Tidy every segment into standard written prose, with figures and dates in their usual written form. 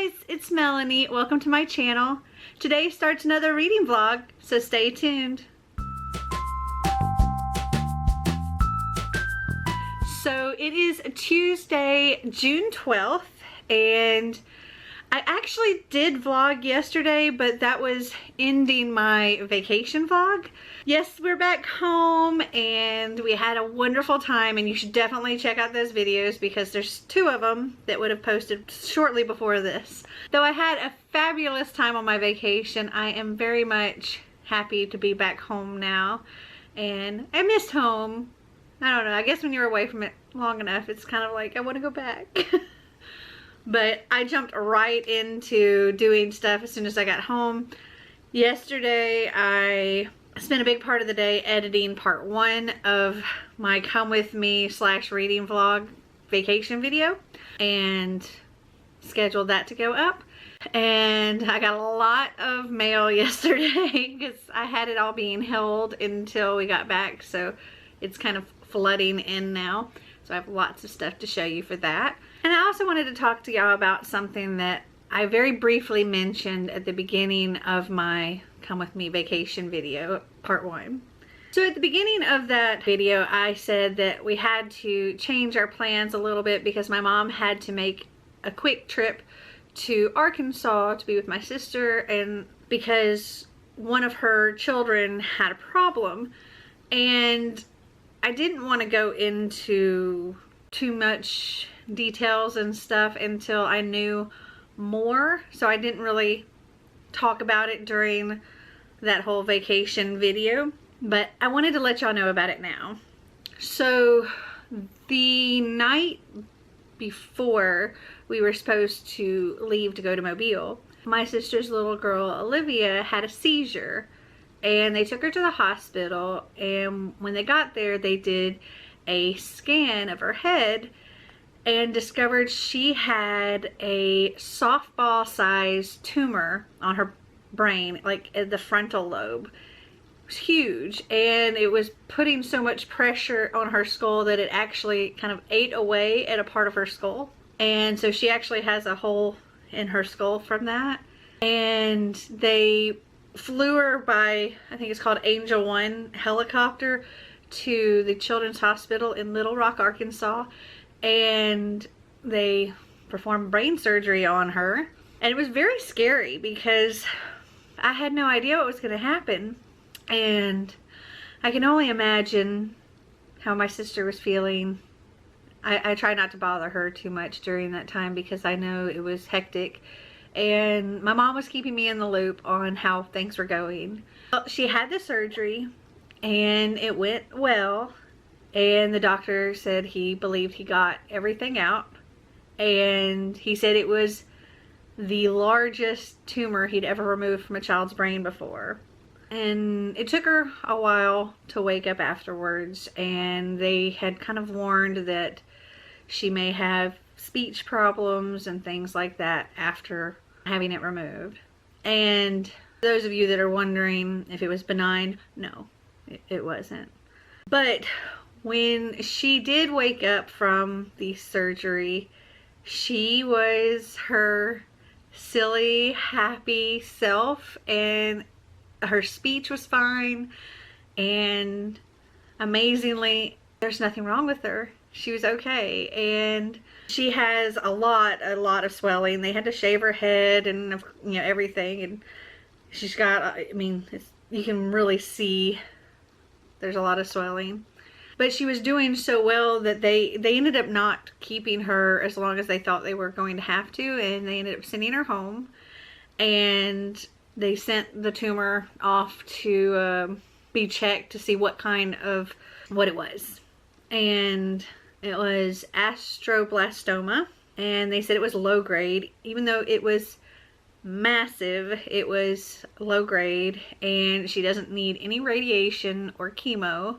guys, it's Melanie. Welcome to my channel. Today starts another reading vlog, so stay tuned. So it is Tuesday, June 12th, and I actually did vlog yesterday, but that was ending my vacation vlog. Yes, we're back home and we had a wonderful time, and you should definitely check out those videos because there's 2 of them that would have posted shortly before this. Though I had a fabulous time on my vacation, I am very much happy to be back home now, and I missed home. I don't know, I guess when you're away from it long enough, it's kind of like I want to go back. But I jumped right into doing stuff as soon as I got home. Yesterday, I spent a big part of the day editing part 1 of my come with me / reading vlog vacation video, and scheduled that to go up. And I got a lot of mail yesterday because I had it all being held until we got back, so it's kind of flooding in now. So I have lots of stuff to show you for that. And I also wanted to talk to y'all about something that I very briefly mentioned at the beginning of my Come With Me vacation video, part 1. So at the beginning of that video, I said that we had to change our plans a little bit because my mom had to make a quick trip to Arkansas to be with my sister, and because one of her children had a problem. And I didn't want to go into too much details and stuff until I knew more, so I didn't really talk about it during that whole vacation video, but I wanted to let y'all know about it now. So the night before we were supposed to leave to go to Mobile, my sister's little girl Olivia had a seizure, and they took her to the hospital, and when they got there they did a scan of her head and discovered she had a softball sized tumor on her brain, like at the frontal lobe. It was huge, and it was putting so much pressure on her skull that it actually kind of ate away at a part of her skull, and so she actually has a hole in her skull from that. And they flew her by, I think it's called Angel One helicopter, to the Children's Hospital in Little Rock, Arkansas, and they performed brain surgery on her. And it was very scary because I had no idea what was going to happen, and I can only imagine how my sister was feeling. I tried not to bother her too much during that time because I know it was hectic, and my mom was keeping me in the loop on how things were going. Well, she had the surgery and it went well, and the doctor said he believed he got everything out, and he said it was the largest tumor he'd ever removed from a child's brain before. And it took her a while to wake up afterwards, and they had kind of warned that she may have speech problems and things like that after having it removed. And those of you that are wondering if it was benign, no, it wasn't. But when she did wake up from the surgery, she was her silly, happy self, and her speech was fine, and amazingly, there's nothing wrong with her. She was okay, and she has a lot of swelling. They had to shave her head and, you know, everything, and she's got, I mean, you can really see there's a lot of swelling. But she was doing so well that they ended up not keeping her as long as they thought they were going to have to, and they ended up sending her home, and they sent the tumor off to be checked to see what it was. And it was astroblastoma, and they said it was low grade. Even though it was massive, it was low grade, and she doesn't need any radiation or chemo,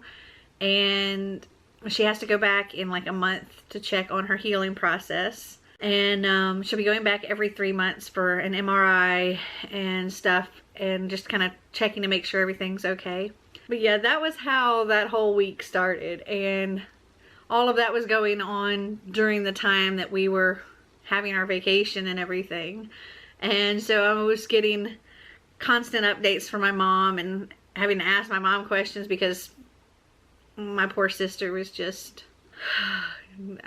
and she has to go back in like a month to check on her healing process. And she'll be going back every 3 months for an MRI and stuff, and just kind of checking to make sure everything's okay. But yeah, that was how that whole week started, and all of that was going on during the time that we were having our vacation and everything. And so I was getting constant updates from my mom and having to ask my mom questions because my poor sister was just,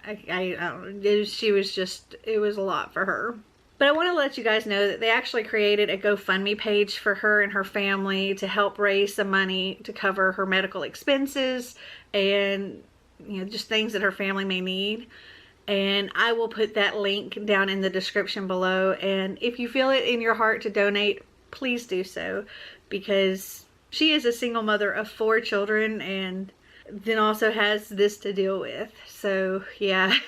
I don't know, she was just, it was a lot for her. But I want to let you guys know that they actually created a GoFundMe page for her and her family to help raise some money to cover her medical expenses and, you know, just things that her family may need. And I will put that link down in the description below. And if you feel it in your heart to donate, please do so, because she is a single mother of 4 children and then also has this to deal with. So yeah,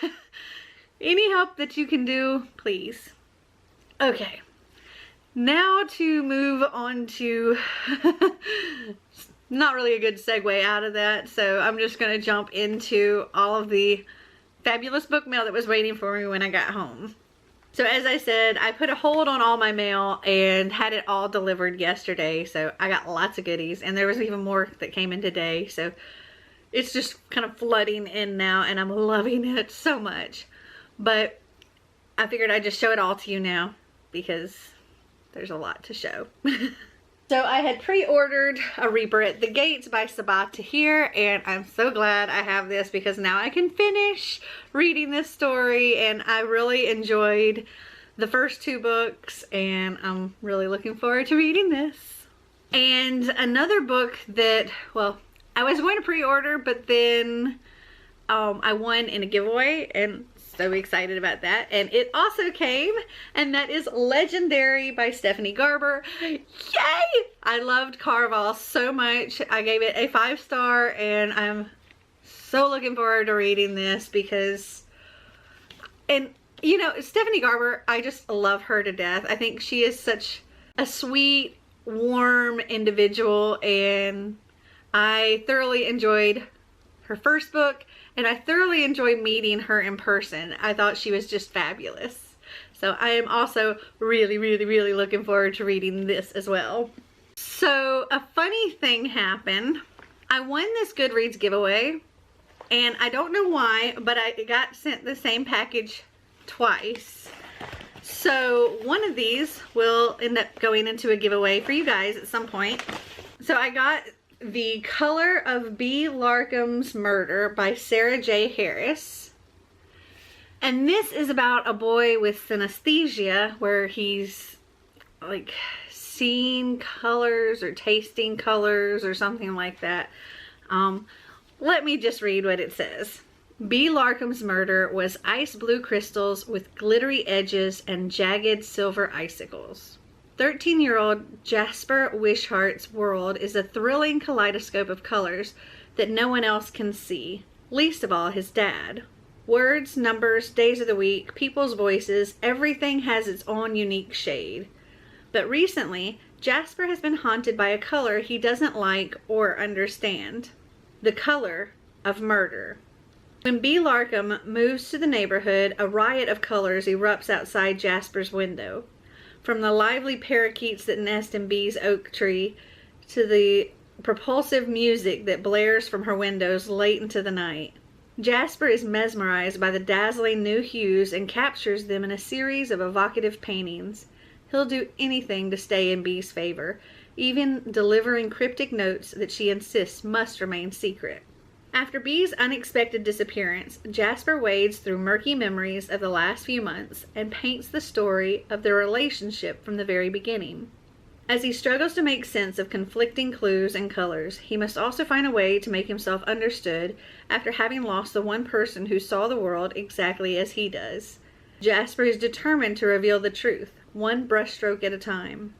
any help that you can do, please. Okay, now to move on to, not really a good segue out of that, so I'm just going to jump into all of the fabulous book mail that was waiting for me when I got home. So as I said, I put a hold on all my mail and had it all delivered yesterday, so I got lots of goodies, and there was even more that came in today, so it's just kind of flooding in now, and I'm loving it so much. But I figured I'd just show it all to you now, because there's a lot to show. So I had pre-ordered A Reaper at the Gates by Sabaa Tahir, and I'm so glad I have this because now I can finish reading this story, and I really enjoyed the first 2 books, and I'm really looking forward to reading this. And another book that, well, I was going to pre-order, but then I won in a giveaway, and so excited about that. And it also came, and that is Legendary by Stephanie Garber. Yay! I loved Caraval so much. I gave it a 5-star, and I'm so looking forward to reading this because, and you know, Stephanie Garber, I just love her to death. I think she is such a sweet, warm individual, and I thoroughly enjoyed her first book, and I thoroughly enjoyed meeting her in person. I thought she was just fabulous. So I am also really, really, really looking forward to reading this as well. So a funny thing happened. I won this Goodreads giveaway, and I don't know why, but I got sent the same package twice. So one of these will end up going into a giveaway for you guys at some point. So I got The Color of B. Larkham's Murder by Sarah J. Harris. And this is about a boy with synesthesia, where he's like seeing colors or tasting colors or something like that. Let me just read what it says. B. Larkham's murder was ice blue crystals with glittery edges and jagged silver icicles. 13-year-old Jasper Wishart's world is a thrilling kaleidoscope of colors that no one else can see, least of all his dad. Words, numbers, days of the week, people's voices, everything has its own unique shade. But recently, Jasper has been haunted by a color he doesn't like or understand. The color of murder. When B. Larkham moves to the neighborhood, a riot of colors erupts outside Jasper's window. From the lively parakeets that nest in B's oak tree to the propulsive music that blares from her windows late into the night. Jasper is mesmerized by the dazzling new hues and captures them in a series of evocative paintings. He'll do anything to stay in B's favor, even delivering cryptic notes that she insists must remain secret. After B's unexpected disappearance, Jasper wades through murky memories of the last few months and paints the story of their relationship from the very beginning. As he struggles to make sense of conflicting clues and colors, he must also find a way to make himself understood after having lost the one person who saw the world exactly as he does. Jasper is determined to reveal the truth, one brushstroke at a time.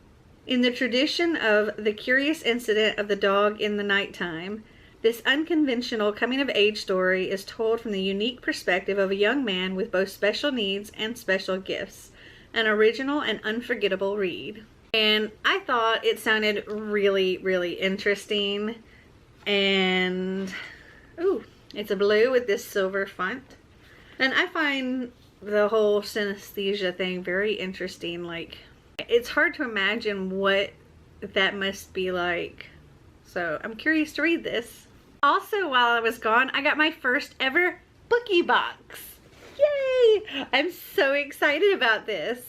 In the tradition of The Curious Incident of the Dog in the Nighttime, this unconventional coming-of-age story is told from the unique perspective of a young man with both special needs and special gifts. An original and unforgettable read. And I thought it sounded really, really interesting. And, ooh, it's a blue with this silver font. And I find the whole synesthesia thing very interesting. Like, it's hard to imagine what that must be like. So I'm curious to read this. Also, while I was gone, I got my first ever bookie box. Yay! I'm so excited about this.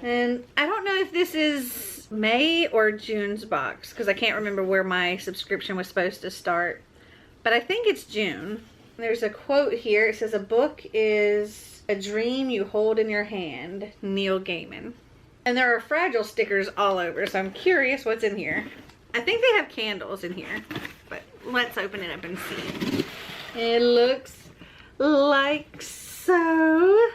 And I don't know if this is May or June's box because I can't remember where my subscription was supposed to start. But I think it's June. There's a quote here. It says, "A book is a dream you hold in your hand." Neil Gaiman. And there are fragile stickers all over, so I'm curious what's in here. I think they have candles in here, but let's open it up and see. It looks like so.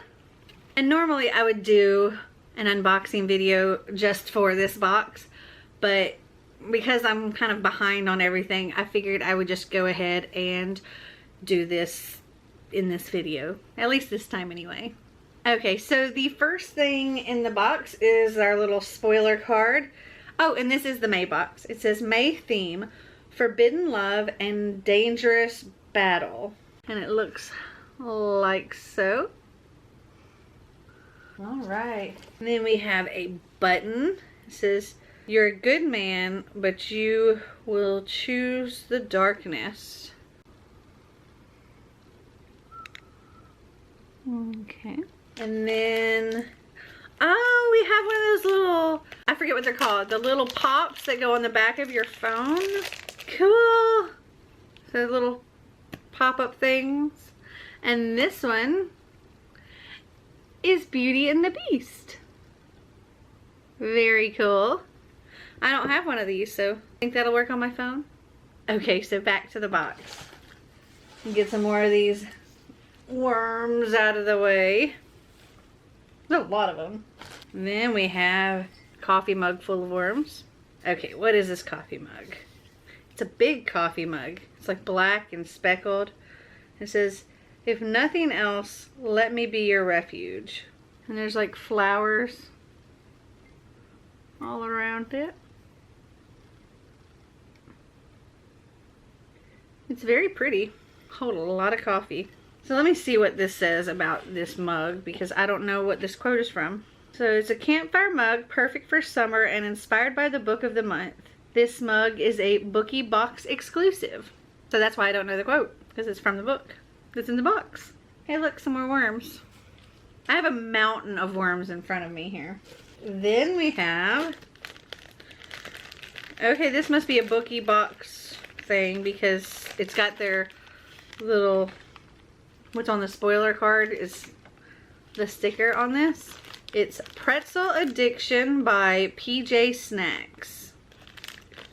And normally I would do an unboxing video just for this box, but because I'm kind of behind on everything, I figured I would just go ahead and do this in this video, at least this time anyway. Okay, so the first thing in the box is our little spoiler card. Oh, and this is the May box. It says May theme, Forbidden Love and Dangerous Battle. And it looks like so. All right. And then we have a button. It says, "You're a good man, but you will choose the darkness." Okay. And then, oh, we have one of those little, I forget what they're called, the little pops that go on the back of your phone. Cool. So little pop-up things. And this one is Beauty and the Beast. Very cool. I don't have one of these, so I think that'll work on my phone. Okay, so back to the box. Get some more of these worms out of the way. There's a lot of them. And then we have a coffee mug full of worms. Okay, what is this coffee mug? It's a big coffee mug. It's like black and speckled. It says, "If nothing else, let me be your refuge." And there's like flowers all around it. It's very pretty. Hold a lot of coffee. So let me see what this says about this mug because I don't know what this quote is from. So it's a campfire mug, perfect for summer and inspired by the book of the month. This mug is a BookieBox exclusive. So that's why I don't know the quote, because it's from the book that's in the box. Hey, look, some more worms. I have a mountain of worms in front of me here. Then we have, okay, this must be a BookieBox thing because it's got their little, what's on the spoiler card is the sticker on this. It's Pretzel Addiction by PJ Snacks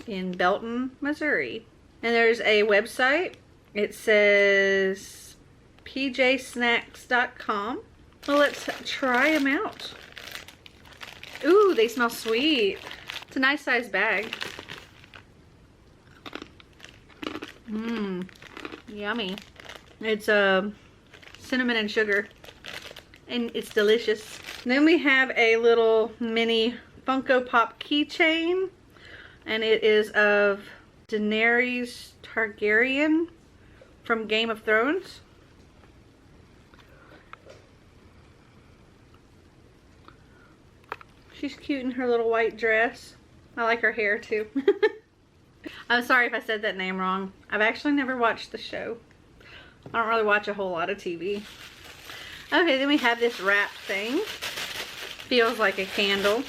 in Belton, Missouri. And there's a website. It says pjsnacks.com. Well, let's try them out. Ooh, they smell sweet. It's a nice size bag. Mmm, yummy. It's cinnamon and sugar, and it's delicious. And then we have a little mini Funko Pop keychain, and it is of Daenerys Targaryen from Game of Thrones. She's cute in her little white dress. I like her hair too. I'm sorry if I said that name wrong. I've actually never watched the show. I don't really watch a whole lot of TV. Okay, then we have this wrap thing. Feels like a candle.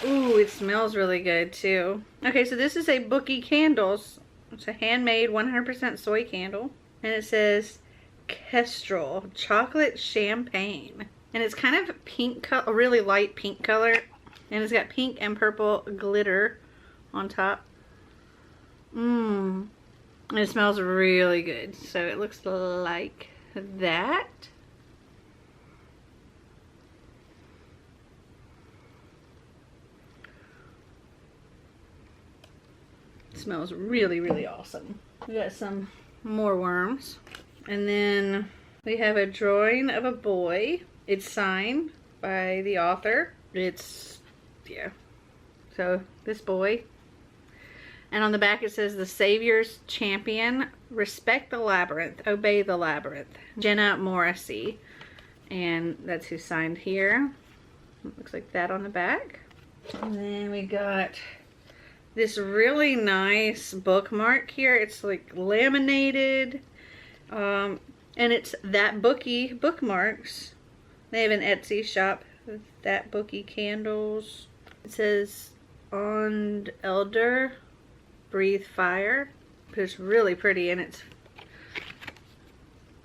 Ooh, it smells really good too. Okay, so this is a Bookie Candles. It's a handmade 100% soy candle. And it says Kestrel Chocolate Champagne. And it's kind of pink, a really light pink color. And it's got pink and purple glitter on top. Mmm. And it smells really good. So it looks like that. It smells really, really awesome. We got some more worms. And then we have a drawing of a boy. It's signed by the author. It's, yeah. So this boy. And on the back it says, "The Savior's Champion, respect the labyrinth, obey the labyrinth. Jenna Morrissey." And that's who signed here. It looks like that on the back. And then we got this really nice bookmark here. It's like laminated. And it's That Bookie bookmarks. They have an Etsy shop with That Bookie candles. It says On Elder, Breathe Fire. But it's really pretty, and it's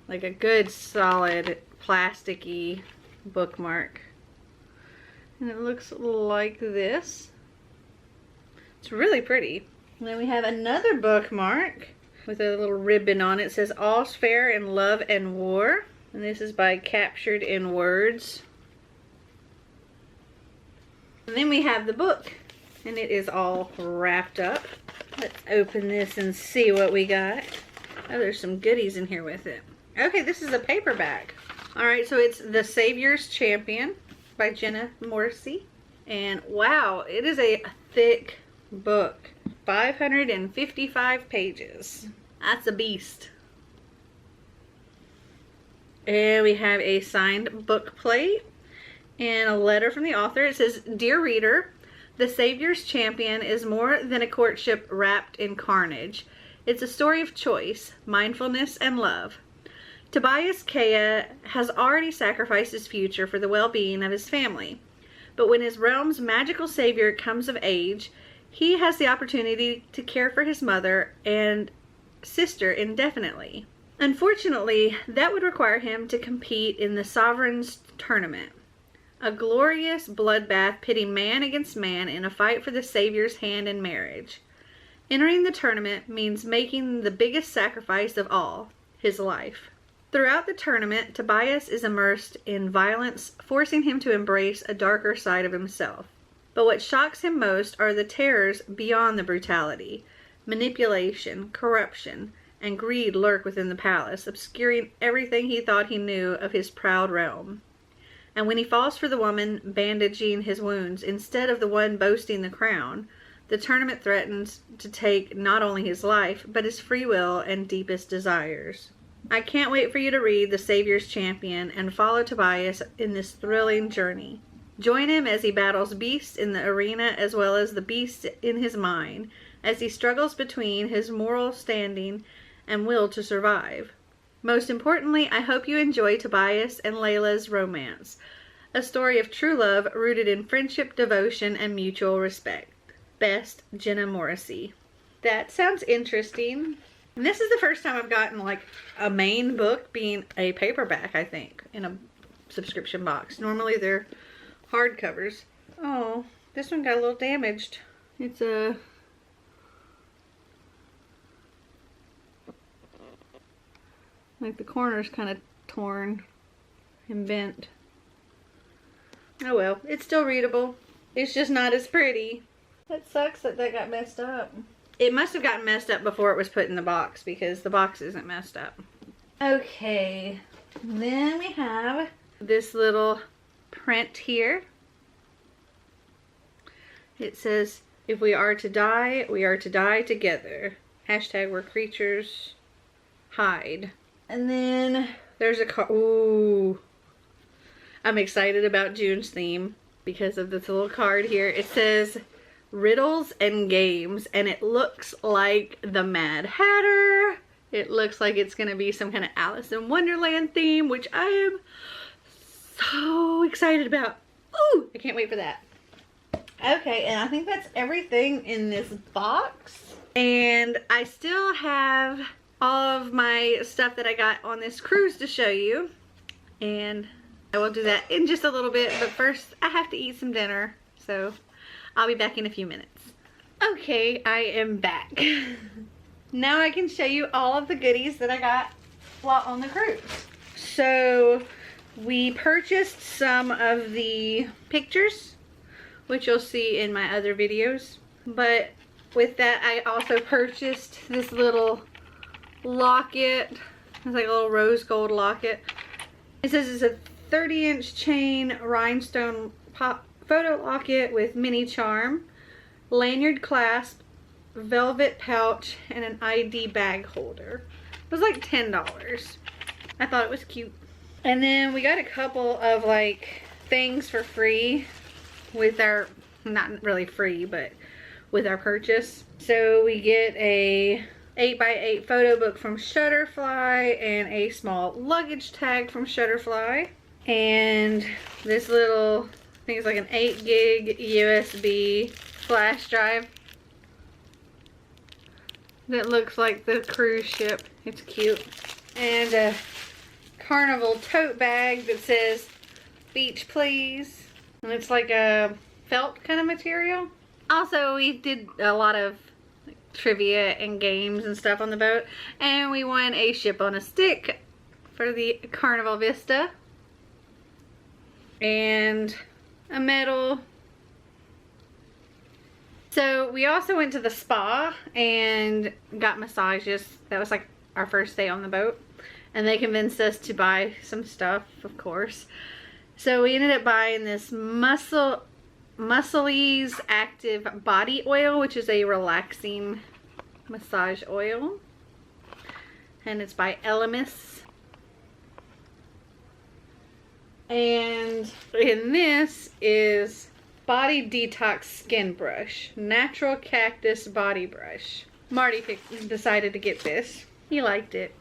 like a good solid plasticky bookmark. And it looks like this. It's really pretty. And then we have another bookmark with a little ribbon on it. It says All's Fair in Love and War. And this is by Captured in Words. And then we have the book. And it is all wrapped up. Let's open this and see what we got. Oh, there's some goodies in here with it. Okay, this is a paperback. Alright, so it's The Savior's Champion by Jenna Morrissey. And wow, it is a thick book. 555 pages. That's a beast. And we have a signed book plate and a letter from the author. It says, Dear reader, The Savior's Champion is more than a courtship wrapped in carnage. It's a story of choice, mindfulness, and love. Tobias Kea has already sacrificed his future for the well-being of his family. But when his realm's magical savior comes of age, he has the opportunity to care for his mother and sister indefinitely. Unfortunately, that would require him to compete in the Sovereign's Tournament, a glorious bloodbath pitting man against man in a fight for the Savior's hand in marriage. Entering the tournament means making the biggest sacrifice of all, his life. Throughout the tournament, Tobias is immersed in violence, forcing him to embrace a darker side of himself. But what shocks him most are the terrors beyond the brutality. Manipulation, corruption, and greed lurk within the palace, obscuring everything he thought he knew of his proud realm. And when he falls for the woman bandaging his wounds instead of the one boasting the crown, the tournament threatens to take not only his life, but his free will and deepest desires. I can't wait for you to read The Savior's Champion and follow Tobias in this thrilling journey. Join him as he battles beasts in the arena as well as the beasts in his mind, as he struggles between his moral standing and will to survive. Most importantly, I hope you enjoy Tobias and Layla's romance, a story of true love rooted in friendship, devotion, and mutual respect. Best, Jenna Morrissey. That sounds interesting. And this is the first time I've gotten like a main book being a paperback, I think, in a subscription box. Normally they're hardcovers. Oh, this one got a little damaged. It's a like the corner's kind of torn and bent. Oh well, it's still readable. It's just not as pretty. That sucks that that got messed up. It must have gotten messed up before it was put in the box because the box isn't messed up. Okay, then we have this little print here. It says, if we are to die, we are to die together. Hashtag where creatures hide. And then there's a card. Ooh. I'm excited about June's theme because of this little card here. It says riddles and games, and it looks like the Mad Hatter. It looks like it's going to be some kind of Alice in Wonderland theme, which I am so excited about. Ooh, I can't wait for that. Okay, and I think that's everything in this box. And I still have all of my stuff that I got on this cruise to show you. And I will do that in just a little bit, but first I have to eat some dinner. So I'll be back in a few minutes. Okay, I am back. Now I can show you all of the goodies that I got while on the cruise. So we purchased some of the pictures, which you'll see in my other videos. But with that, I also purchased this little locket. It's like a little rose gold locket. It says it's a 30-inch chain rhinestone pop photo locket with mini charm, lanyard clasp, velvet pouch, and an ID bag holder. It was like $10. I thought it was cute. And then we got a couple of like things for free with our, not really free, but with our purchase. So we get a 8x8 photo book from Shutterfly and a small luggage tag from Shutterfly. And this little, I think it's like an 8 gig USB flash drive that looks like the cruise ship. It's cute. And a Carnival tote bag that says beach please. And it's like a felt kind of material. Also, we did a lot of trivia and games and stuff on the boat, and we won a ship on a stick for the Carnival Vista and a medal. So we also went to the spa and got massages. That was like our first day on the boat, and they convinced us to buy some stuff, of course. So we ended up buying this Muscles Active Body Oil, which is a relaxing massage oil, and it's by Elemis. And this is Body Detox Skin Brush, Natural Cactus Body Brush. Marty decided to get this. He liked it.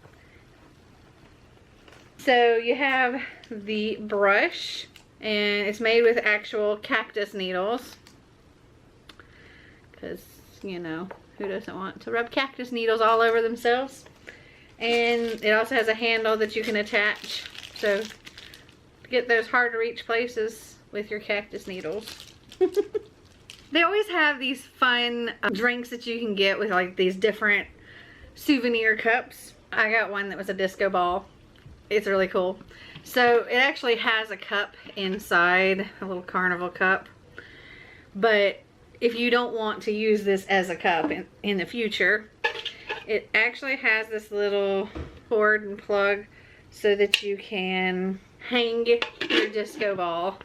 So you have the brush, and it's made with actual cactus needles, because, you know, who doesn't want to rub cactus needles all over themselves? And it also has a handle that you can attach, so get those hard to reach places with your cactus needles. They always have these fun drinks that you can get with like these different souvenir cups. I got one that was a disco ball. It's really cool. So it actually has a cup inside, a little Carnival cup. But if you don't want to use this as a cup in the future, it actually has this little cord and plug so that you can hang your disco ball,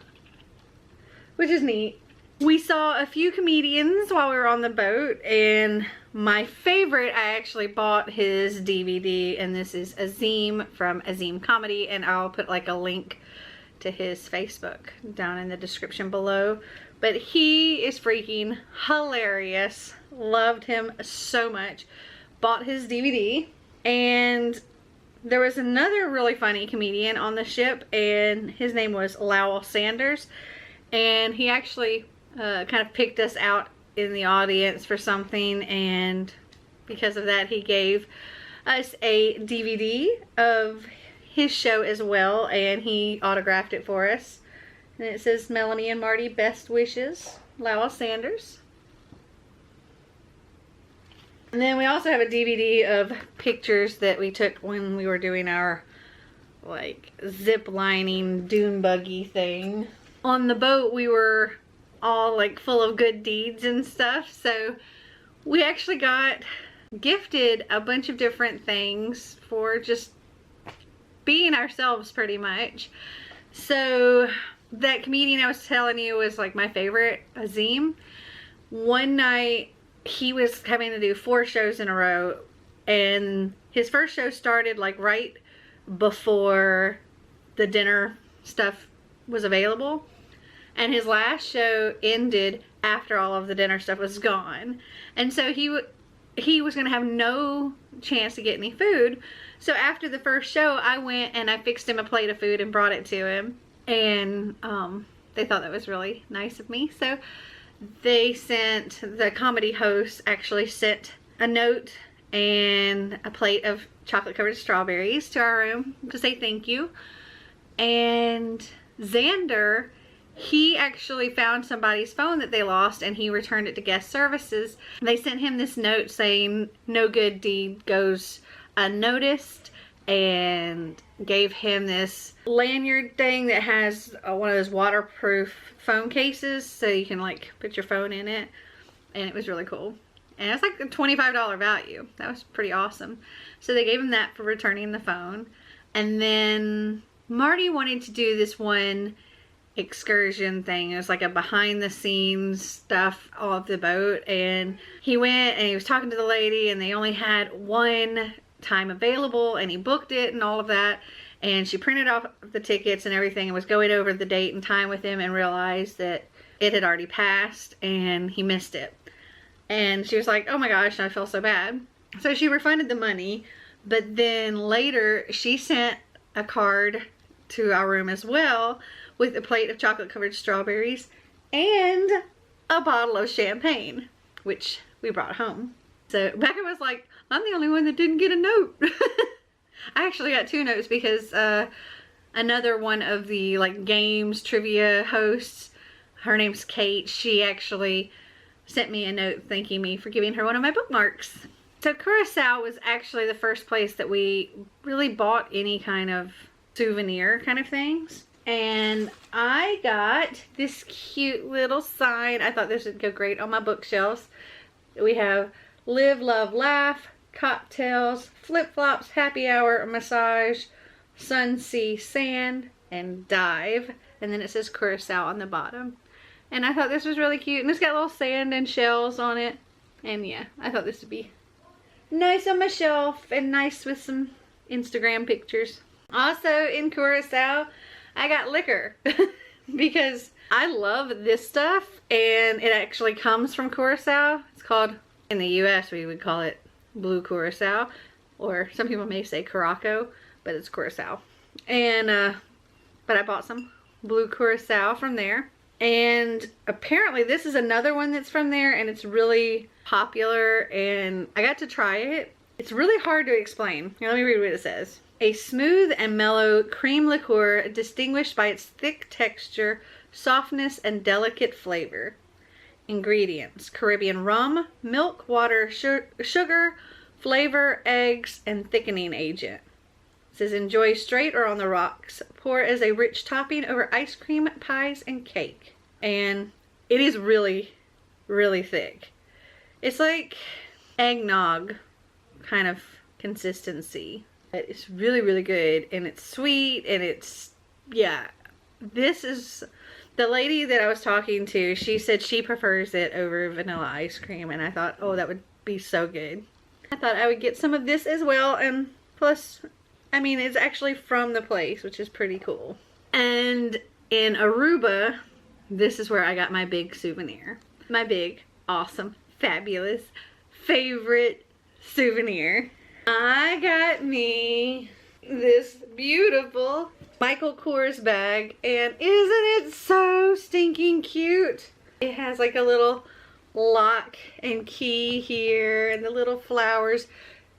which is neat. We saw a few comedians while we were on the boat, and my favorite, I actually bought his DVD, and this is Azeem from Azeem Comedy, and I'll put like a link to his Facebook down in the description below. But he is freaking hilarious. Loved him so much. Bought his DVD. And there was another really funny comedian on the ship, and his name was Lowell Sanders, and he actually kind of picked us out in the audience for something, and because of that he gave us a DVD of his show as well, and he autographed it for us, and it says Melanie and Marty best wishes, Lowell Sanders. And then we also have a DVD of pictures that we took when we were doing our like zip lining dune buggy thing. On the boat we were all like full of good deeds and stuff, so we actually got gifted a bunch of different things for just being ourselves pretty much. So that comedian I was telling you was like my favorite, Azeem. One night he was having to do 4 shows in a row, and his first show started like right before the dinner stuff was available, and his last show ended after all of the dinner stuff was gone. And so he was gonna have no chance to get any food. So after the first show I went and I fixed him a plate of food and brought it to him, and they thought that was really nice of me. So the comedy host actually sent a note and a plate of chocolate covered strawberries to our room to say thank you. And Xander, he actually found somebody's phone that they lost, and he returned it to guest services. They sent him this note saying no good deed goes unnoticed, and gave him this lanyard thing that has one of those waterproof phone cases, so you can like put your phone in it, and it was really cool. And it's like a $25 value. That was pretty awesome. So they gave him that for returning the phone. And then Marty wanted to do this one excursion thing. It was like a behind the scenes stuff off the boat, and he went and he was talking to the lady, and they only had one time available, and he booked it and all of that, and she printed off the tickets and everything and was going over the date and time with him, and realized that it had already passed and he missed it. And she was like, oh my gosh, I feel so bad. So she refunded the money, but then later she sent a card to our room as well with a plate of chocolate covered strawberries and a bottle of champagne, which we brought home. So Becca was like, I'm the only one that didn't get a note. I actually got 2 notes because another one of the like games trivia hosts, her name's Kate, she actually sent me a note thanking me for giving her one of my bookmarks. So Curacao was actually the first place that we really bought any kind of souvenir kind of things. And I got this cute little sign. I thought this would go great on my bookshelves. We have live, love, laugh, cocktails, flip-flops, happy hour, massage, sun, sea, sand, and dive. And then it says Curacao on the bottom. And I thought this was really cute. And it's got little sand and shells on it. And yeah, I thought this would be nice on my shelf and nice with some Instagram pictures. Also in Curacao, I got liquor because I love this stuff and it actually comes from Curacao. It's called, in the US we would call it blue Curacao, or some people may say Curaçao, but it's Curacao. And but I bought some blue Curacao from there. And apparently this is another one that's from there and it's really popular and I got to try it. It's really hard to explain. Here, let me read what it says. A smooth and mellow cream liqueur distinguished by its thick texture, softness, and delicate flavor. Ingredients: Caribbean rum, milk, water, sugar, flavor, eggs, and thickening agent. It says enjoy straight or on the rocks. Pour as a rich topping over ice cream, pies, and cake. And it is really, really thick. It's like eggnog kind of consistency. It's really, really good, and it's sweet, and it's, yeah. This is, the lady that I was talking to, she said she prefers it over vanilla ice cream, and I thought, oh, that would be so good. I thought I would get some of this as well, and plus, I mean, it's actually from the place, which is pretty cool. And in Aruba, this is where I got my big souvenir. My big, awesome, fabulous, favorite souvenir. I got me this beautiful Michael Kors bag, and isn't it so stinking cute? It has like a little lock and key here and the little flowers.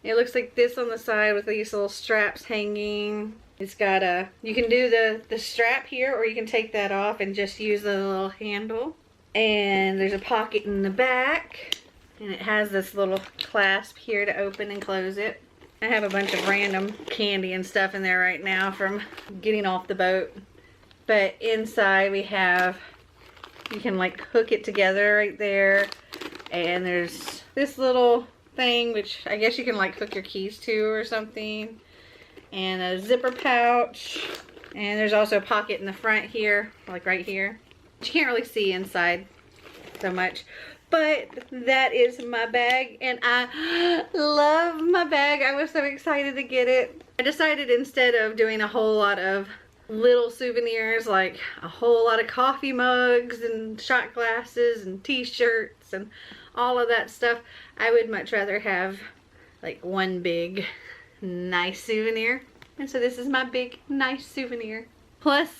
It looks like this on the side with these little straps hanging. It's got a, you can do the strap here, or you can take that off and just use the little handle. And there's a pocket in the back. And it has this little clasp here to open and close it. I have a bunch of random candy and stuff in there right now from getting off the boat. But inside we have, you can like hook it together right there. And there's this little thing, which I guess you can like hook your keys to or something. And a zipper pouch. And there's also a pocket in the front here, like right here. You can't really see inside so much. But that is my bag, and I love my bag. I was so excited to get it. I decided instead of doing a whole lot of little souvenirs, like a whole lot of coffee mugs and shot glasses and t-shirts and all of that stuff, I would much rather have like one big nice souvenir. And so this is my big nice souvenir. Plus,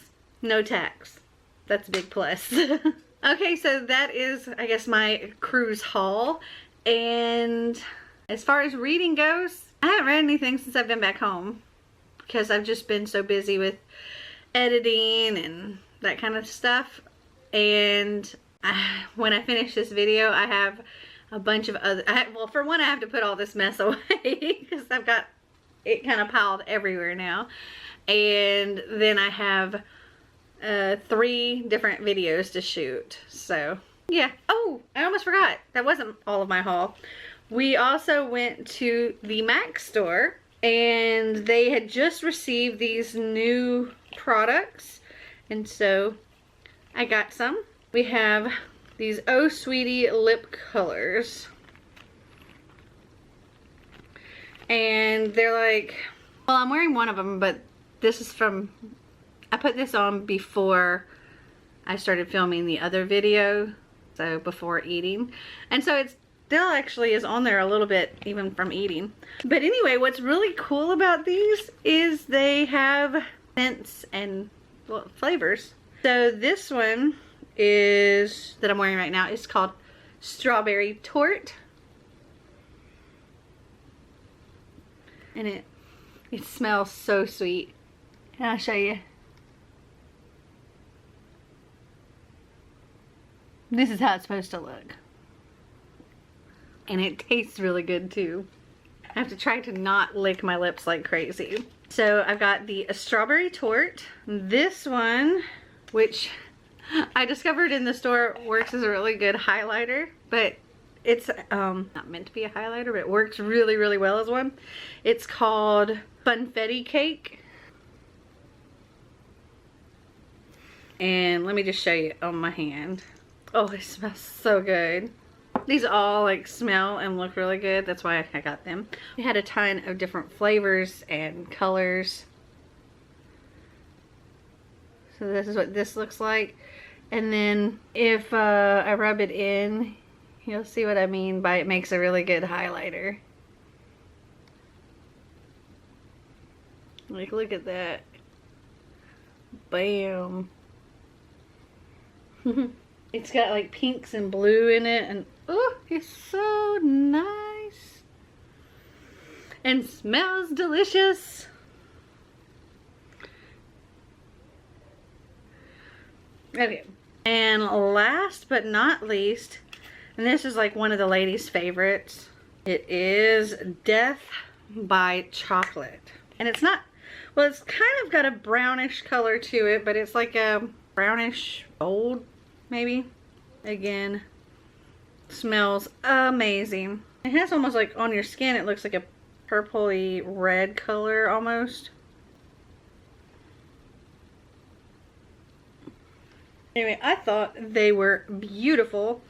no tax. That's a big plus. Okay, so that is, I guess, my cruise haul. And as far as reading goes, I haven't read anything since I've been back home because I've just been so busy with editing and that kind of stuff. And when I finish this video, I have a bunch of other, well, for one, I have to put all this mess away because I've got it kind of piled everywhere now. And then I have 3 different videos to shoot. So yeah. Oh, I almost forgot. That wasn't all of my haul. We also went to the Mac store and they had just received these new products. And so I got some. We have these Oh Sweetie lip colors. And they're like, well, I'm wearing one of them, but this is from, I put this on before I started filming the other video, so before eating. And so it's still actually is on there a little bit even from eating. But anyway, what's really cool about these is they have scents and flavors. So this one is that I'm wearing right now is called Strawberry Tort. And it smells so sweet. And I'll show you. This is how it's supposed to look. And it tastes really good too. I have to try to not lick my lips like crazy. So I've got the Strawberry Tort. This one, which I discovered in the store, works as a really good highlighter, but it's not meant to be a highlighter, but it works really, really well as one. It's called Funfetti Cake. And let me just show you on my hand. Oh, it smells so good. These all like smell and look really good. That's why I got them. They had a ton of different flavors and colors. So this is what this looks like. And then if I rub it in, you'll see what I mean by it makes a really good highlighter. Like, look at that. Bam. It's got like pinks and blue in it, and oh, it's so nice and smells delicious. Okay, and last but not least, and this is like one of the ladies' favorites, it is Death by Chocolate. And it's not, well, it's kind of got a brownish color to it, but it's like a brownish gold, maybe. Again, smells amazing. It has almost like on your skin, it looks like a purpley red color almost. Anyway, I thought they were beautiful.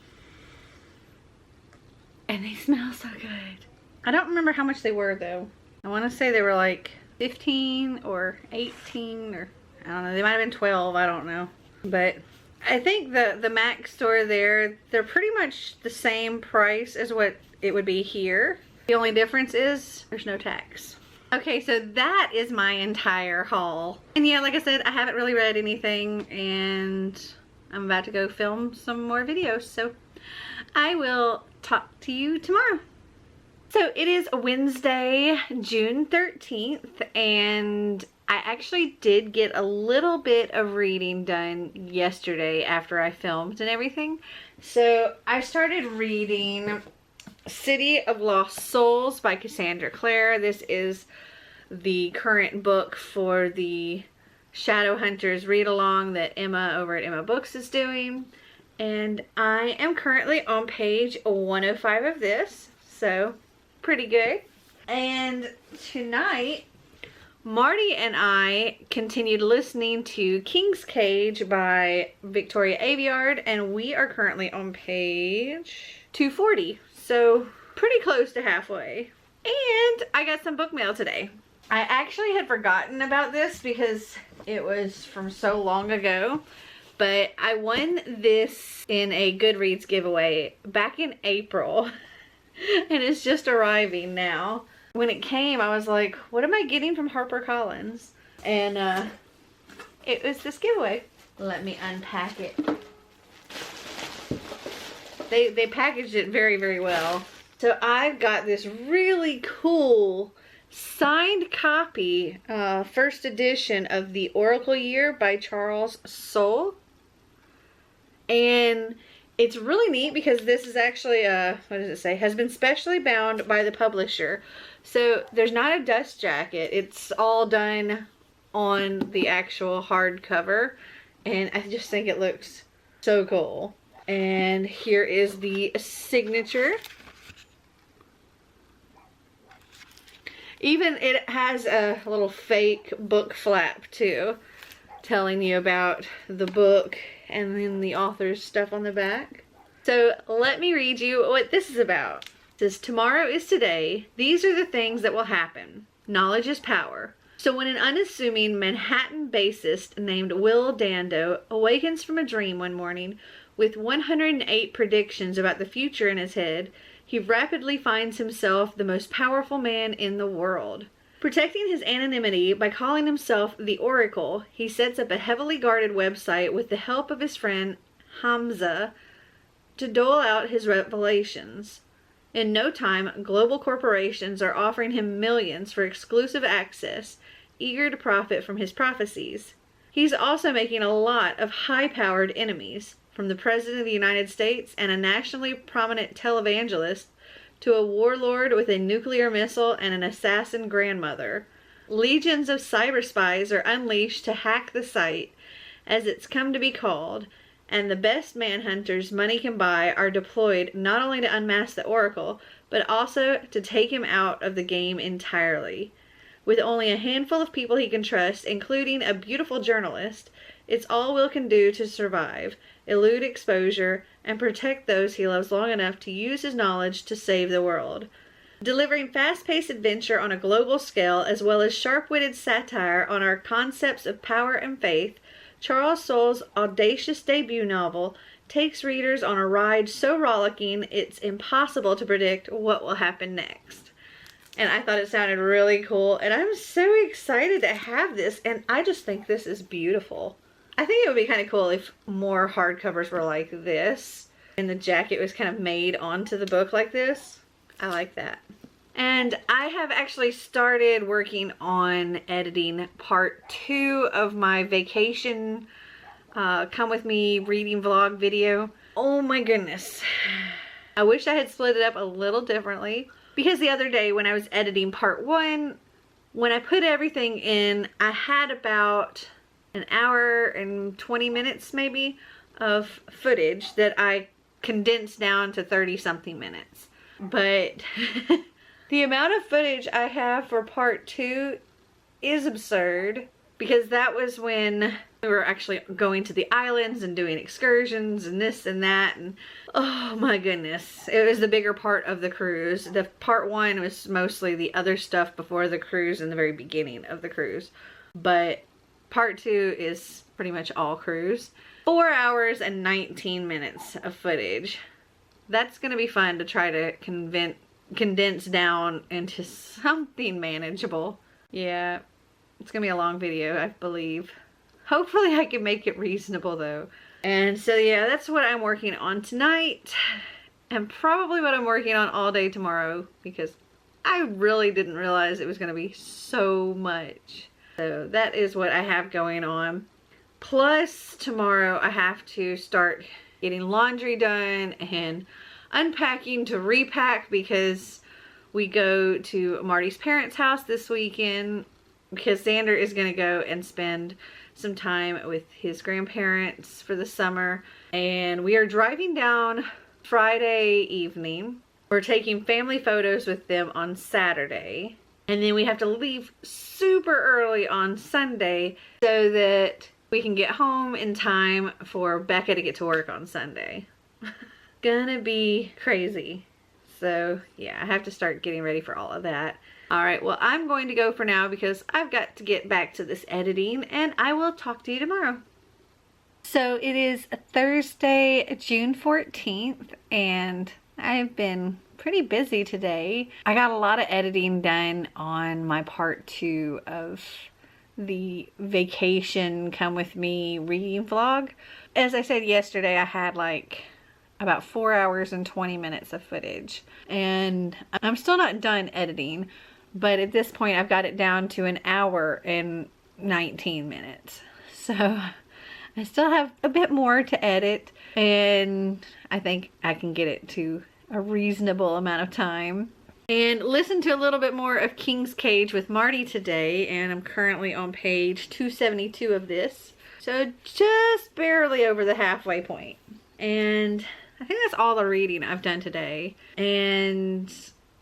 And they smell so good. I don't remember how much they were though. I want to say they were like 15 or 18 or I don't know. They might have been 12. I don't know. But I think the MAC store there, they're pretty much the same price as what it would be here. The only difference is there's no tax. Okay, so that is my entire haul. And yeah, like I said, I haven't really read anything and I'm about to go film some more videos. So I will talk to you tomorrow. So it is Wednesday, June 13th, and I actually did get a little bit of reading done yesterday after I filmed and everything. So I started reading City of Lost Souls by Cassandra Clare. This is the current book for the Shadowhunters read-along that Emma over at Emma Books is doing. And I am currently on page 105 of this, so pretty good. And tonight, Marty and I continued listening to King's Cage by Victoria Aveyard, and we are currently on page 240, so pretty close to halfway. And I got some book mail today. I actually had forgotten about this because it was from so long ago, but I won this in a Goodreads giveaway back in April, and it's just arriving now. When it came, I was like, what am I getting from HarperCollins? And it was this giveaway. Let me unpack it. They packaged it very, very well. So I've got this really cool signed copy, first edition of The Oracle Year by Charles Soule. And it's really neat because this is actually what does it say? Has been specially bound by the publisher. So there's not a dust jacket. It's all done on the actual hardcover. And I just think it looks so cool. And here is the signature. Even it has a little fake book flap too, telling you about the book and then the author's stuff on the back. So let me read you what this is about. It says, tomorrow is today. These are the things that will happen. Knowledge is power. So when an unassuming Manhattan bassist named Will Dando awakens from a dream one morning with 108 predictions about the future in his head, he rapidly finds himself the most powerful man in the world. Protecting his anonymity by calling himself the Oracle, he sets up a heavily guarded website with the help of his friend Hamza to dole out his revelations. In no time, global corporations are offering him millions for exclusive access, eager to profit from his prophecies. He's also making a lot of high-powered enemies, from the President of the United States and a nationally prominent televangelist to a warlord with a nuclear missile and an assassin grandmother. Legions of cyber spies are unleashed to hack the site, as it's come to be called, and the best manhunters money can buy are deployed not only to unmask the Oracle, but also to take him out of the game entirely. With only a handful of people he can trust, including a beautiful journalist, it's all Will can do to survive, elude exposure, and protect those he loves long enough to use his knowledge to save the world. Delivering fast-paced adventure on a global scale, as well as sharp-witted satire on our concepts of power and faith, Charles Soule's audacious debut novel takes readers on a ride so rollicking it's impossible to predict what will happen next. And I thought it sounded really cool, and I'm so excited to have this, and I just think this is beautiful. I think it would be kind of cool if more hardcovers were like this, and the jacket was kind of made onto the book like this. I like that. And I have actually started working on editing part 2 of my vacation come with me reading vlog video. Oh my goodness. I wish I had split it up a little differently, because the other day when I was editing part 1, when I put everything in, I had about an hour and 20 minutes maybe of footage that I condensed down to 30 something minutes. But the amount of footage I have for part 2 is absurd, because that was when we were actually going to the islands and doing excursions and this and that, and oh my goodness, it was the bigger part of the cruise. The part 1 was mostly the other stuff before the cruise and the very beginning of the cruise, but part 2 is pretty much all cruise. 4 hours and 19 minutes of footage. That's gonna be fun to try to condense down into something manageable. Yeah, it's gonna be a long video, I believe. Hopefully I can make it reasonable though. And so yeah, that's what I'm working on tonight, and probably what I'm working on all day tomorrow, because I really didn't realize it was gonna be so much. So that is what I have going on. Plus tomorrow I have to start getting laundry done and unpacking to repack, because we go to Marty's parents' house this weekend, because Xander is going to go and spend some time with his grandparents for the summer. And we are driving down Friday evening. We're taking family photos with them on Saturday. And then we have to leave super early on Sunday so that we can get home in time for Becca to get to work on Sunday. Gonna be crazy. So yeah, I have to start getting ready for all of that. Alright, well I'm going to go for now because I've got to get back to this editing, and I will talk to you tomorrow. So it is Thursday, June 14th, and I've been pretty busy today. I got a lot of editing done on my part 2 of the vacation come with me reading vlog. As I said yesterday, I had like about 4 hours and 20 minutes of footage, and I'm still not done editing, but at this point I've got it down to an hour and 19 minutes. So I still have a bit more to edit, and I think I can get it to a reasonable amount of time. And listen to a little bit more of King's Cage with Marty today, and I'm currently on page 272 of this. So just barely over the halfway point. And I think that's all the reading I've done today. And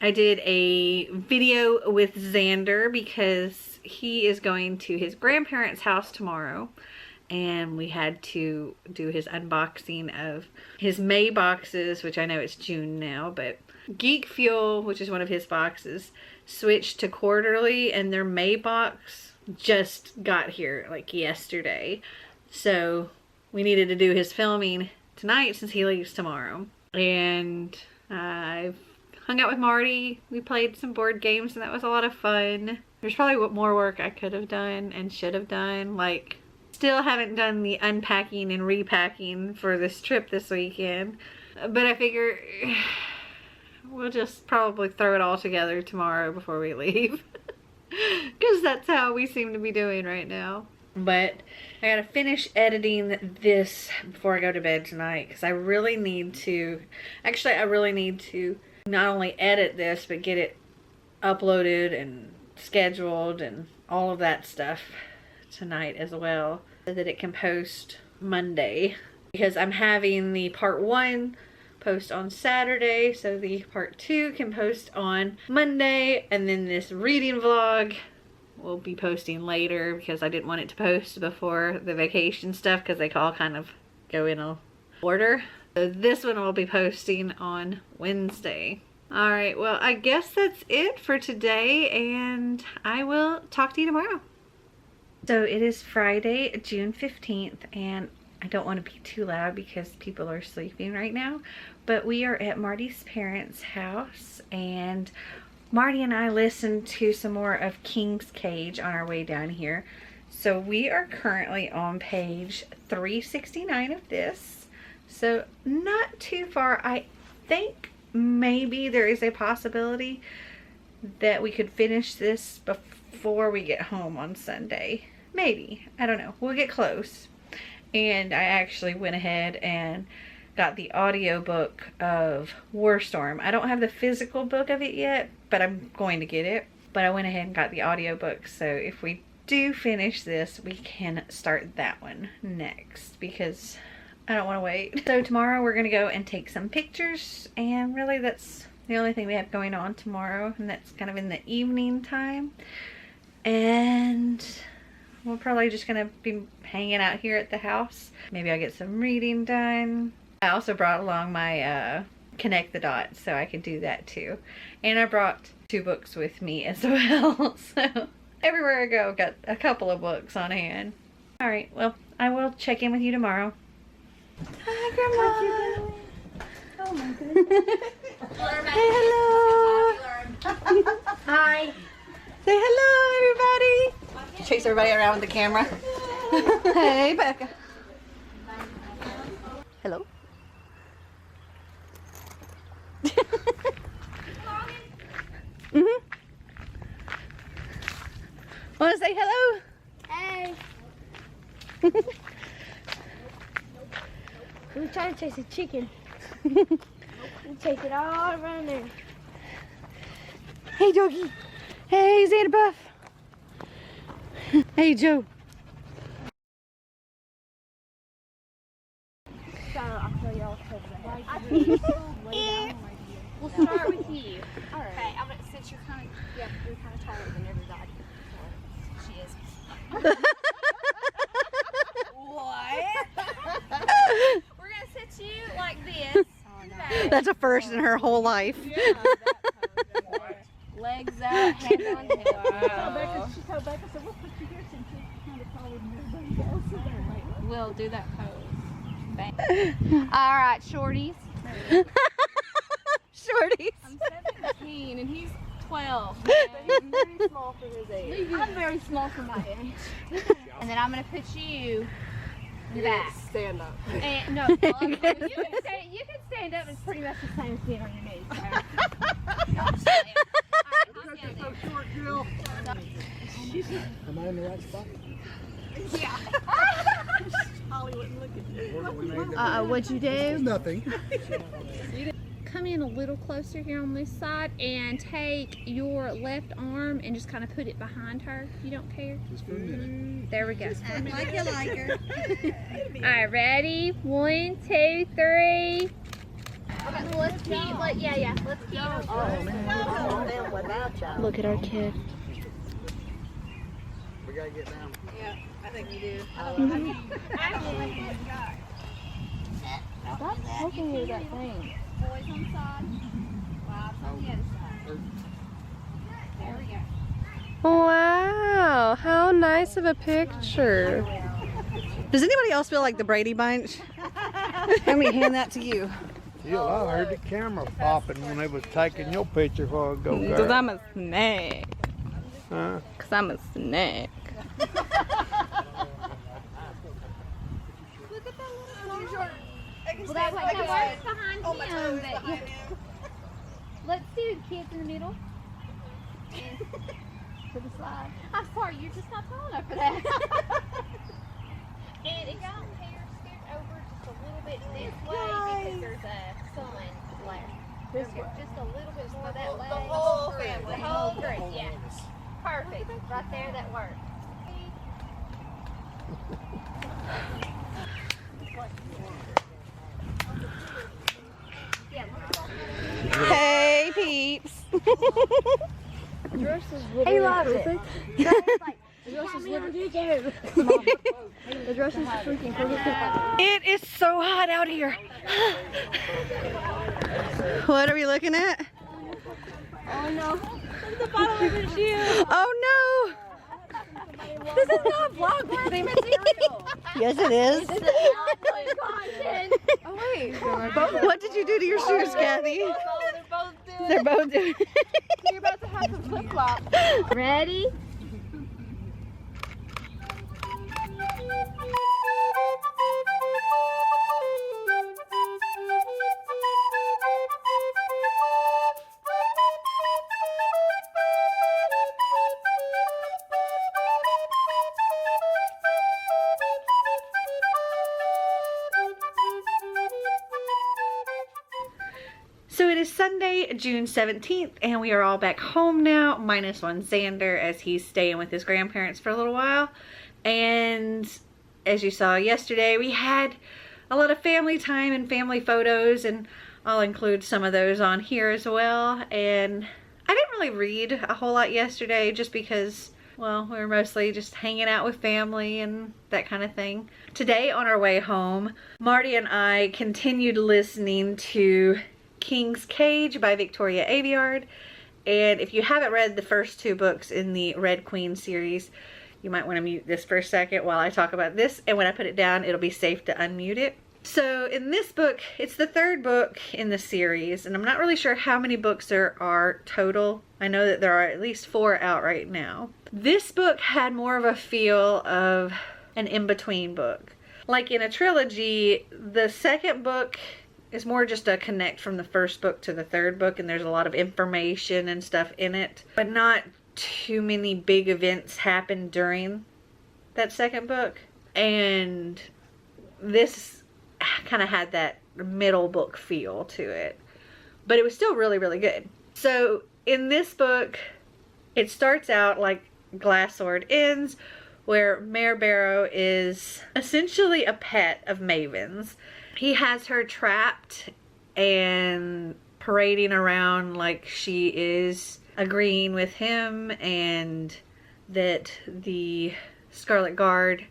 I did a video with Xander because he is going to his grandparents' house tomorrow. And we had to do his unboxing of his May boxes, which I know it's June now, but Geek Fuel, which is one of his boxes, switched to quarterly, and their May box just got here like yesterday. So we needed to do his filming tonight since he leaves tomorrow. And I've hung out with Marty. We played some board games and that was a lot of fun. There's probably more work I could have done and should have done. Like, still haven't done the unpacking and repacking for this trip this weekend. But I figure we'll just probably throw it all together tomorrow before we leave. Because that's how we seem to be doing right now. But I gotta finish editing this before I go to bed tonight. Because I really need to, actually I really need to not only edit this, but get it uploaded and scheduled and all of that stuff tonight as well. So that it can post Monday. Because I'm having the part 1 post on Saturday, so the part 2 can post on Monday, and then this reading vlog will be posting later because I didn't want it to post before the vacation stuff because they all kind of go in a order. So this one will be posting on Wednesday. Alright, well I guess that's it for today and I will talk to you tomorrow. So it is Friday, June 15th, and I don't want to be too loud because people are sleeping right now, but we are at Marty's parents' house and Marty and I listened to some more of King's Cage on our way down here. So we are currently on page 369 of this, so not too far. I think maybe there is a possibility that we could finish this before we get home on Sunday. Maybe, I don't know, we'll get close. And I actually went ahead and got the audiobook of War Storm. I don't have the physical book of it yet, but I'm going to get it. But I went ahead and got the audiobook, so if we do finish this, we can start that one next because I don't want to wait. So tomorrow we're going to go and take some pictures, and really that's the only thing we have going on tomorrow, and that's kind of in the evening time. And we're probably just going to be hanging out here at the house. Maybe I'll get some reading done. I also brought along my Connect the Dots, so I could do that too. And I brought 2 books with me as well. So everywhere I go, I've got a couple of books on hand. Alright, well, I will check in with you tomorrow. Hi, Grandma! Oh my goodness. Hey, hello! Hi! Say hello, everybody! Chase everybody around with the camera. Hey, Becca. Hello. Want to say hello? Hey. We're trying to chase a chicken. We chase it all around there. Hey, doggy. Hey, Xander Buff. Hey, Joe. So I'll tell y'all we'll start with you. All right. Okay, I'm gonna, since you're kind of taller than everybody. So she is. What? We're gonna sit you like this. Oh, no. That's a first in her whole life. Yeah, legs out, hands on hip. Wow. She told Becca, so we'll put you here since you're kind of taller than everybody else. We'll do that pose. Bang. All right, shorties. Shorties. I'm 17 and he's 12. He's very small for his age. I'm very small for my age. And then I'm going to put you in the back. Stand up. And, no, you can stand up. It's pretty much the same as being on your knees. Right? No, I'm just saying. So short, Jill. Am I in the right spot? Yeah. Holly wouldn't look at you. What'd you do? Nothing. Come in a little closer here on this side and take your left arm and just kind of put it behind her. You don't care? Just for a minute. There we go. Act like you like her. All right, ready? 1, 2, 3. Okay, well, let's keep, let's keep. Oh, man. Look at our kid. We gotta get down. Yeah, I think we do. Stop poking me that thing. Boys on the side. Wives on the other side. There we go. Wow, how nice of a picture. Does anybody else feel like the Brady Bunch? Let me hand that to you. Jill, I heard the camera popping when they was taking your picture a while ago, girl. Because I'm a snack. Huh? Because I'm a snack. Look at that little car. Well, that way, the work's behind him. But yeah. Let's do kids in the middle. And to the side. I'm sorry, you're just not tall enough for that. And if y'all don't care, scoot over just a little bit this way because there's a sun glare. Just a little bit more that way. The whole family. The whole group, yeah. Perfect. Right there, that works. Hey, peeps. He loves it. The dress is freaking cool. It is so hot out here. What are we looking at? Oh no. The bottom of his shoe. Oh no. This is not vlog-worthy material. Yes, it is. Oh wait. What did you do to your shoes, Kathy? They're both doing They're both doing. You're about to have some flip-flops. Ready? So it is Sunday, June 17th, and we are all back home now, minus one Xander, as he's staying with his grandparents for a little while. And as you saw yesterday, we had a lot of family time and family photos, and I'll include some of those on here as well. And I didn't really read a whole lot yesterday just because, well, we were mostly just hanging out with family and that kind of thing. Today on our way home, Marty and I continued listening to King's Cage by Victoria Aveyard, and if you haven't read the first two books in the Red Queen series, you might want to mute this for a second while I talk about this, and when I put it down it'll be safe to unmute it. So in this book, it's the third book in the series, and I'm not really sure how many books there are total. I know that there are at least 4 out right now. This book had more of a feel of an in-between book. Like in a trilogy, the second book is more just a connect from the first book to the third book, and there's a lot of information and stuff in it, but not too many big events happen during that second book. And this kind of had that middle book feel to it, but it was still really, really good. So in this book, it starts out like Glass Sword ends, where Mayor Barrow is essentially a pet of Maven's. He has her trapped and parading around like she is agreeing with him, and that the Scarlet Guard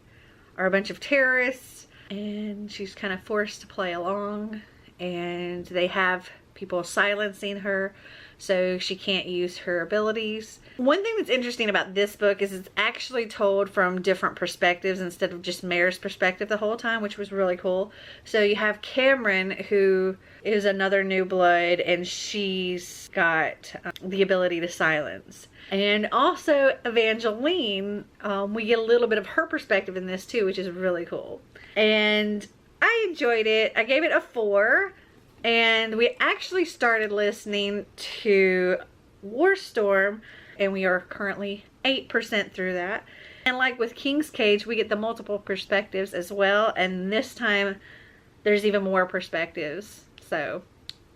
are a bunch of terrorists, and she's kind of forced to play along, and they have people silencing her so she can't use her abilities. One thing that's interesting about this book is it's actually told from different perspectives instead of just Mayor's perspective the whole time, which was really cool. So you have Cameron, who is another new blood, and she's got the ability to silence. And also Evangeline, we get a little bit of her perspective in this too, which is really cool. And I enjoyed it. I gave it a 4. And we actually started listening to Warstorm, and we are currently 8% through that. And like with King's Cage, we get the multiple perspectives as well, and this time there's even more perspectives. So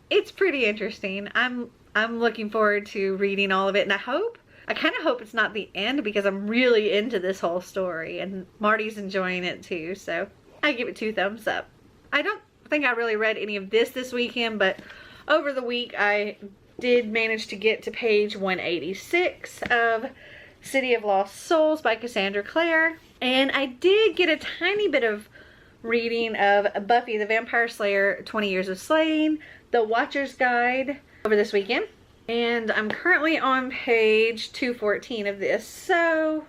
it's pretty interesting. I'm looking forward to reading all of it, and I kind of hope it's not the end, because I'm really into this whole story, and Marty's enjoying it too, so I give it 2 thumbs up. I don't think I really read any of this weekend, but over the week I did manage to get to page 186 of City of Lost Souls by Cassandra Clare, and I did get a tiny bit of reading of Buffy the Vampire Slayer 20 Years of Slaying, The Watcher's Guide, over this weekend, and I'm currently on page 214 of this, so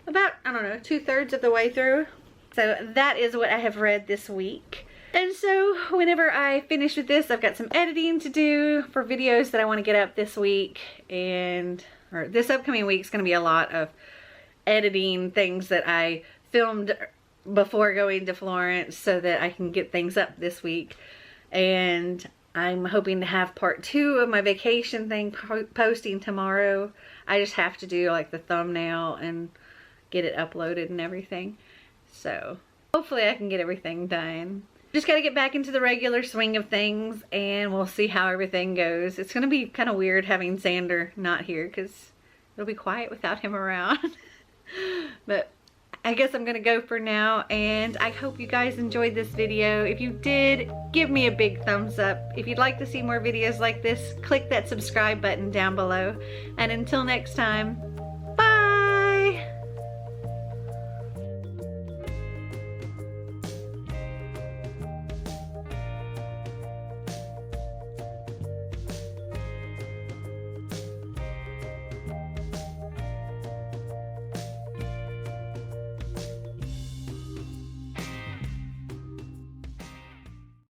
about, I don't know, 2/3 of the way through. So that is what I have read this week. And so whenever I finish with this, I've got some editing to do for videos that I want to get up this week, or this upcoming week is going to be a lot of editing things that I filmed before going to Florence so that I can get things up this week. And I'm hoping to have part 2 of my vacation thing posting tomorrow. I just have to do like the thumbnail and get it uploaded and everything. So hopefully I can get everything done. Just got to get back into the regular swing of things, and we'll see how everything goes. It's going to be kind of weird having Xander not here because it'll be quiet without him around. But I guess I'm going to go for now, and I hope you guys enjoyed this video. If you did, give me a big thumbs up. If you'd like to see more videos like this, click that subscribe button down below. And until next time,